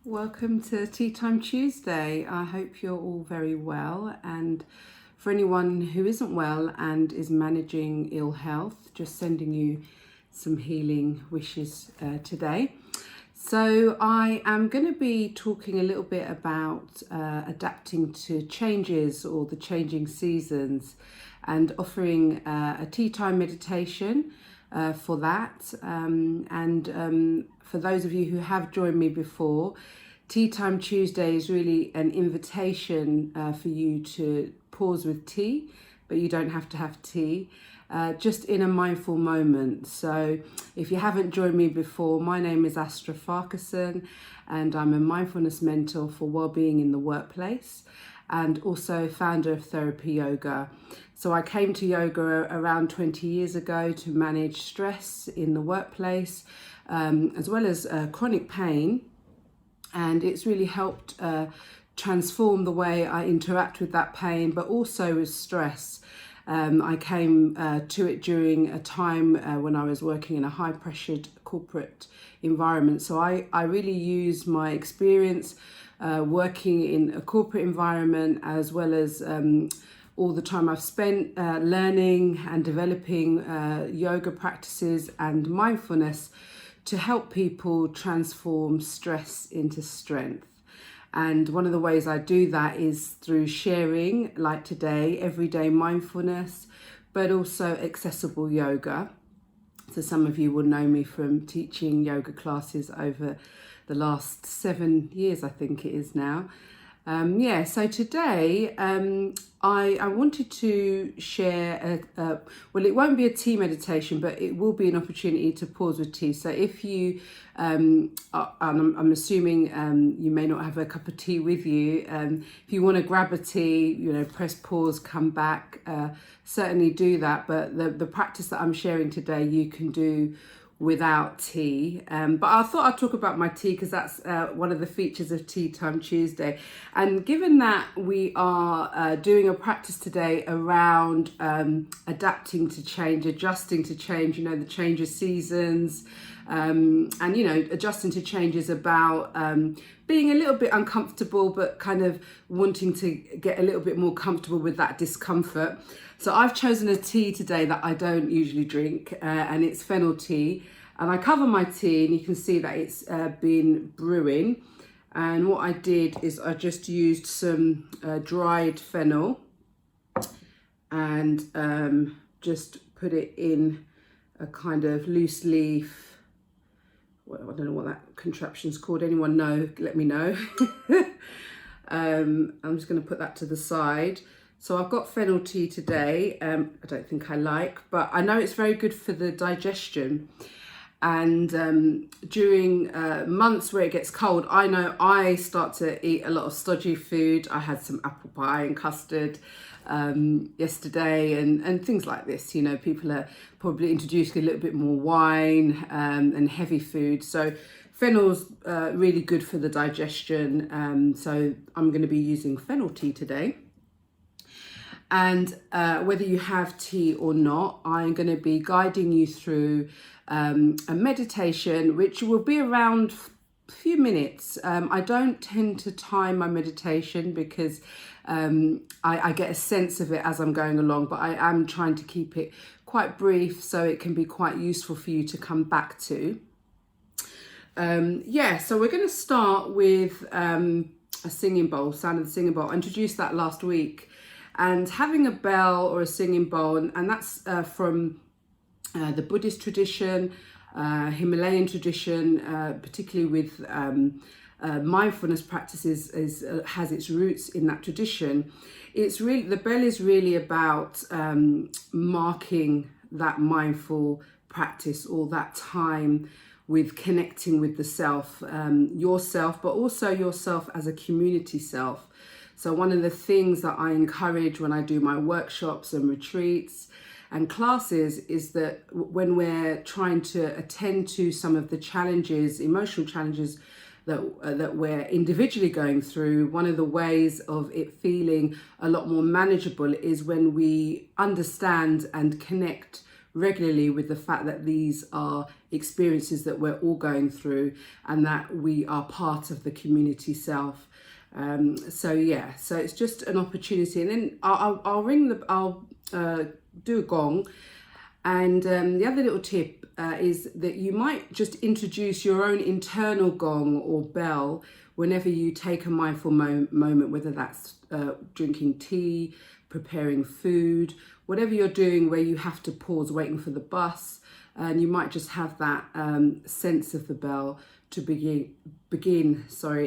Welcome to Teatime Tuesday. I hope you're all very well, and for anyone who isn't well and is managing ill health, just sending you some healing wishes today. So I am going to be talking a little bit about adapting to changes or the changing seasons, and offering a tea time meditation for that. For those of you who have joined me before, Teatime Tuesday is really an invitation for you to pause with tea, but you don't have to have tea. Just in a mindful moment. So if you haven't joined me before, my name is Astra, and I'm a mindfulness mentor for wellbeing in the workplace, and also founder of Therapy Yoga. So I came to yoga around 20 years ago to manage stress in the workplace, as well as chronic pain. And it's really helped transform the way I interact with that pain, but also with stress. I came to it during a time when I was working in a high-pressured corporate environment. So I really use my experience working in a corporate environment, as well as all the time I've spent learning and developing yoga practices and mindfulness to help people transform stress into strength. And one of the ways I do that is through sharing, like today, everyday mindfulness, but also accessible yoga. So some of you will know me from teaching yoga classes over the last 7 years, I think it is now. So today I wanted to share, well, it won't be a tea meditation, but it will be an opportunity to pause with tea. So if you, I'm assuming you may not have a cup of tea with you, if you want to grab a tea, press pause, come back, certainly do that. But the practice that I'm sharing today, you can do without tea, but I thought I'd talk about my tea because that's one of the features of Teatime Tuesday. And given that we are doing a practice today around adapting to change, adjusting to change, the change of seasons, and adjusting to change is about being a little bit uncomfortable, but kind of wanting to get a little bit more comfortable with that discomfort. So I've chosen a tea today that I don't usually drink, and it's fennel tea. And I cover my tea, and you can see that it's been brewing. And what I did is I just used some dried fennel and just put it in a kind of loose leaf. Well, I don't know what that contraption's called. Anyone know? Let me know. I'm just going to put that to the side. So I've got fennel tea today. I don't think I like, but I know it's very good for the digestion. And during months where it gets cold, I know I start to eat a lot of stodgy food. I had some apple pie and custard yesterday and things like this. People are probably introducing a little bit more wine and heavy food. So fennel's really good for the digestion. So I'm going to be using fennel tea today. And whether you have tea or not, I'm going to be guiding you through a meditation, which will be around a few minutes. I don't tend to time my meditation because I get a sense of it as I'm going along, but I am trying to keep it quite brief so it can be quite useful for you to come back to. So we're going to start with a singing bowl, sound of the singing bowl. I introduced that last week. And having a bell or a singing bowl, and that's from the Buddhist tradition, Himalayan tradition, particularly with mindfulness practices, has its roots in that tradition. The bell is really about marking that mindful practice, or that time with connecting with the self, yourself, but also yourself as a community self. So one of the things that I encourage when I do my workshops and retreats and classes is that when we're trying to attend to some of the challenges, emotional challenges that we're individually going through, one of the ways of it feeling a lot more manageable is when we understand and connect regularly with the fact that these are experiences that we're all going through and that we are part of the community self. So yeah, so it's just an opportunity, and then I'll do a gong. And the other little tip is that you might just introduce your own internal gong or bell whenever you take a mindful moment, whether that's drinking tea, preparing food, whatever you're doing where you have to pause waiting for the bus, and you might just have that sense of the bell to begin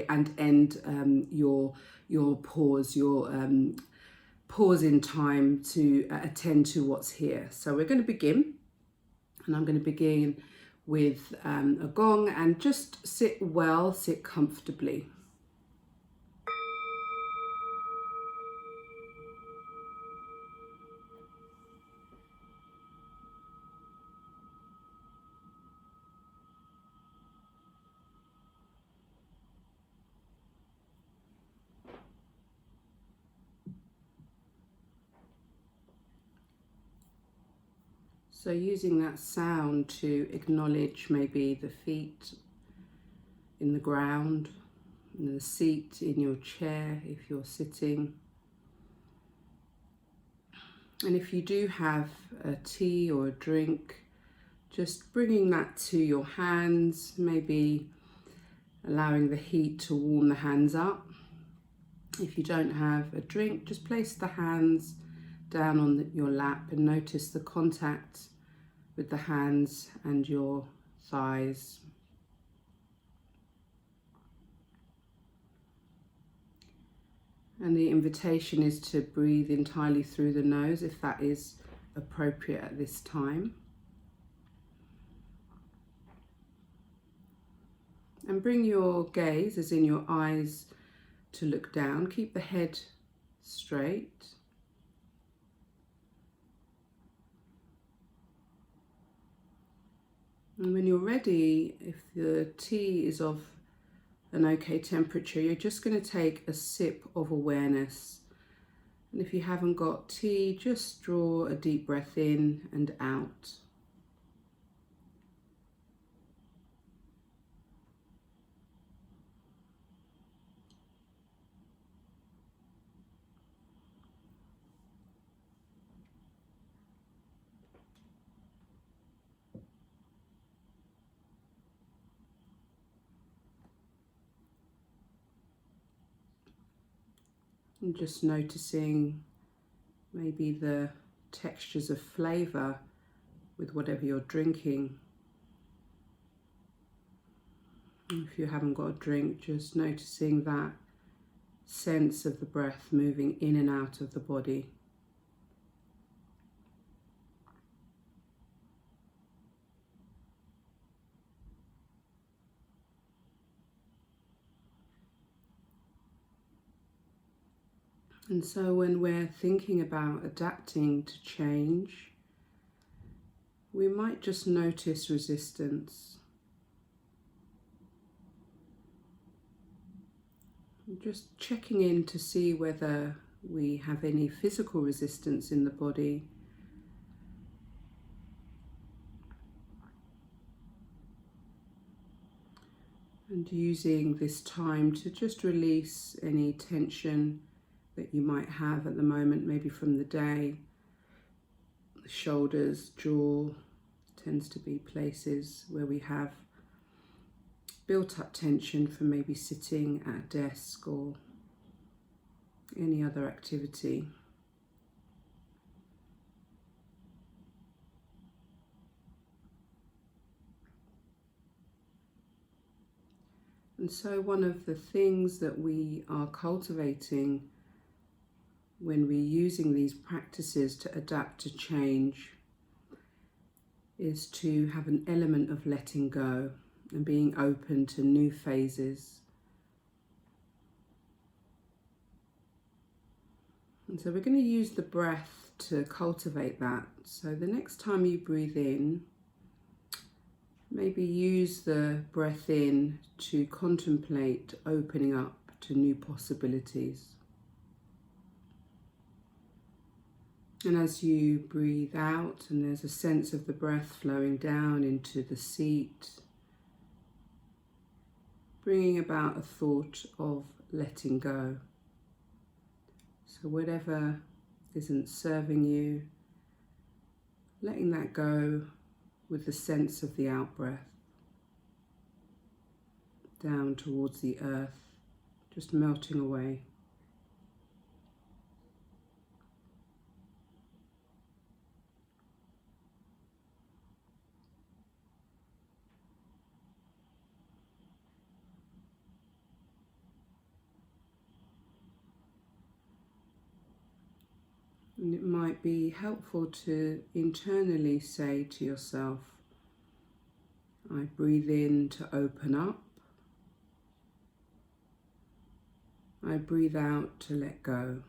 and end your pause, pause in time to attend to what's here. So we're going to begin, and I'm going to begin with a gong, and just sit comfortably. So using that sound to acknowledge maybe the feet in the ground, and the seat in your chair if you're sitting. And if you do have a tea or a drink, just bringing that to your hands, maybe allowing the heat to warm the hands up. If you don't have a drink, just place the hands down on your lap and notice the contact with the hands and your thighs. And the invitation is to breathe entirely through the nose if that is appropriate at this time. And bring your gaze, as in your eyes, to look down. Keep the head straight. And when you're ready, if the tea is of an okay temperature, you're just going to take a sip of awareness. And if you haven't got tea, just draw a deep breath in and out. And just noticing maybe the textures of flavour with whatever you're drinking. And if you haven't got a drink, just noticing that sense of the breath moving in and out of the body. And so when we're thinking about adapting to change, we might just notice resistance. Just checking in to see whether we have any physical resistance in the body. And using this time to just release any tension that you might have at the moment, maybe from the day. The shoulders, jaw tends to be places where we have built up tension from maybe sitting at a desk or any other activity. And so one of the things that we are cultivating when we're using these practices to adapt to change is to have an element of letting go and being open to new phases. And so we're going to use the breath to cultivate that. So the next time you breathe in, maybe use the breath in to contemplate opening up to new possibilities. And as you breathe out, and there's a sense of the breath flowing down into the seat, bringing about a thought of letting go. So whatever isn't serving you, letting that go with the sense of the out-breath down towards the earth, just melting away. And it might be helpful to internally say to yourself, I breathe in to open up. I breathe out to let go.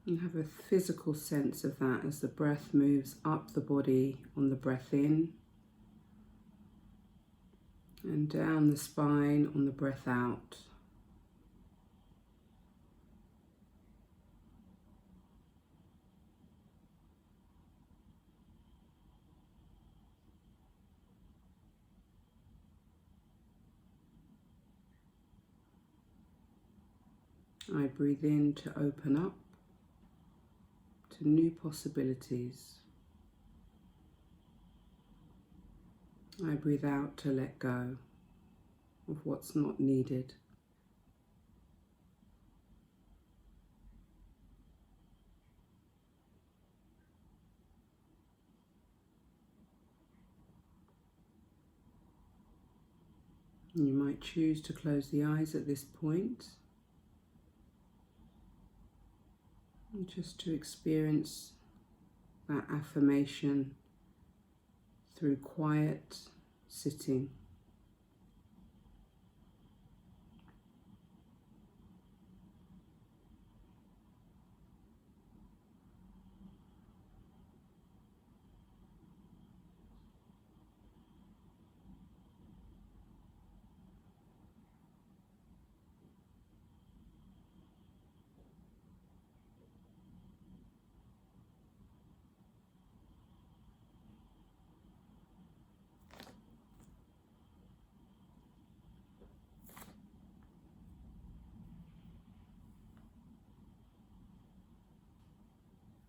And have a physical sense of that as the breath moves up the body on the breath in, and down the spine on the breath out. I breathe in to open up to new possibilities. I breathe out to let go of what's not needed. You might choose to close the eyes at this point, and just to experience that affirmation through quiet sitting.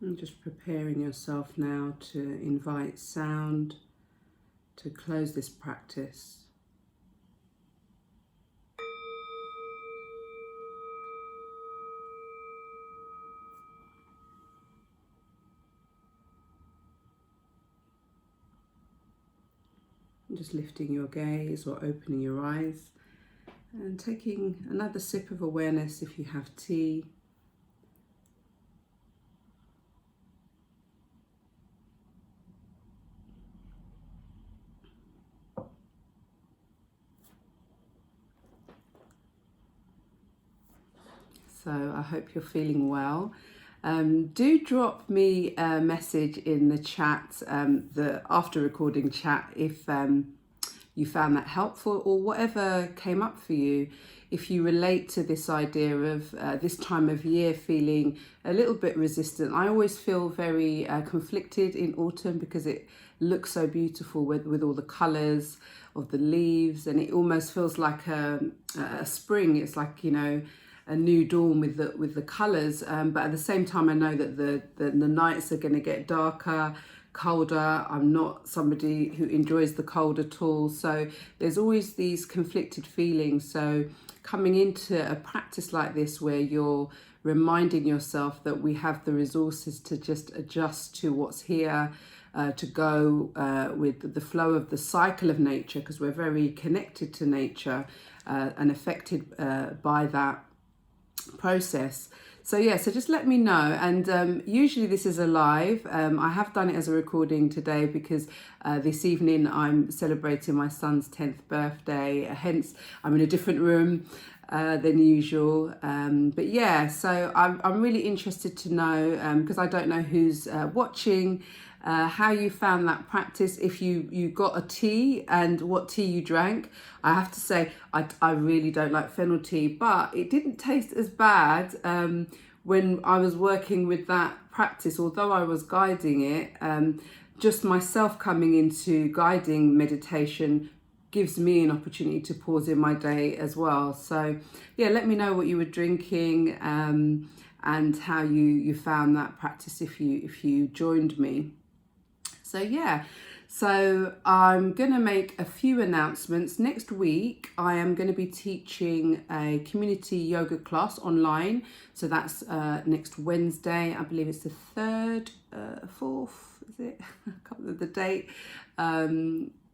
And just preparing yourself now to invite sound to close this practice. And just lifting your gaze or opening your eyes and taking another sip of awareness if you have tea. So I hope you're feeling well. Do drop me a message in the chat, the after recording chat, if you found that helpful or whatever came up for you. If you relate to this idea of this time of year feeling a little bit resistant. I always feel very conflicted in autumn because it looks so beautiful with all the colours of the leaves, and it almost feels like a spring. It's like, you know, a new dawn with the colours, but at the same time I know that the nights are going to get darker, colder. I'm not somebody who enjoys the cold at all, so there's always these conflicted feelings. So coming into a practice like this where you're reminding yourself that we have the resources to just adjust to what's here, to go with the flow of the cycle of nature, because we're very connected to nature and affected by that process. So yeah, so just let me know. And usually this is a live. I have done it as a recording today because this evening I'm celebrating my son's 10th birthday, hence I'm in a different room than usual. But yeah, so I'm really interested to know, because I don't know who's watching, how you found that practice, if you got a tea and what tea you drank. I have to say, I really don't like fennel tea, but it didn't taste as bad when I was working with that practice, although I was guiding it. Just myself coming into guiding meditation gives me an opportunity to pause in my day as well. So yeah, let me know what you were drinking and how you found that practice if you joined me. So yeah, so I'm going to make a few announcements. Next week, I am going to be teaching a community yoga class online. So that's next Wednesday. I believe it's the 3rd, 4th, is it? I can't remember the date. I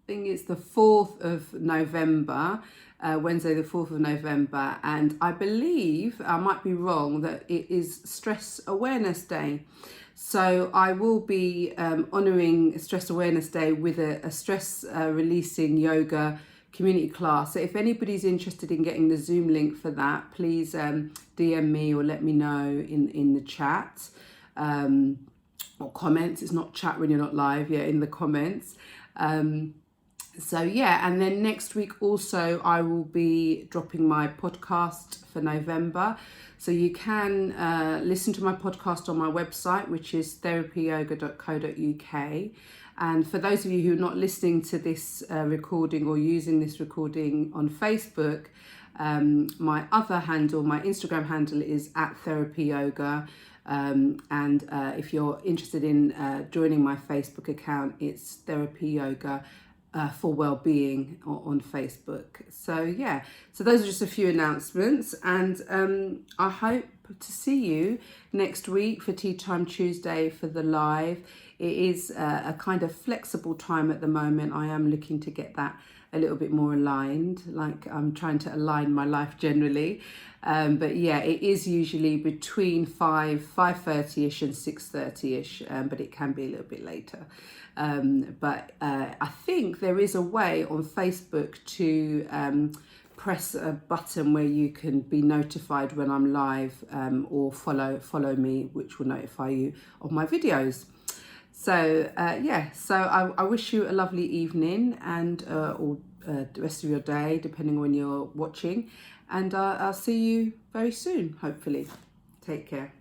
think it's the 4th of November, Wednesday the 4th of November. And I believe, I might be wrong, that it is Stress Awareness Day. So I will be honouring Stress Awareness Day with a stress releasing yoga community class. So if anybody's interested in getting the Zoom link for that, please DM me or let me know in the chat or comments. It's not chat when you're not live, yeah, in the comments. So yeah, and then next week also I will be dropping my podcast for November. So you can listen to my podcast on my website, which is therapyyoga.co.uk. And for those of you who are not listening to this recording or using this recording on Facebook, my other handle, my Instagram handle is @therapyyoga. And if you're interested in joining my Facebook account, it's Therapy Yoga for Wellbeing on Facebook. So yeah, so those are just a few announcements, and I hope to see you next week for Teatime Tuesday for the live. It is a kind of flexible time at the moment. I am looking to get that a little bit more aligned, like I'm trying to align my life generally. But yeah, it is usually between 5:30ish and 6:30ish, but it can be a little bit later. But I think there is a way on Facebook to press a button where you can be notified when I'm live, or follow me, which will notify you of my videos. So yeah, so I wish you a lovely evening and or the rest of your day, depending on when you're watching. And I'll see you very soon, hopefully. Take care.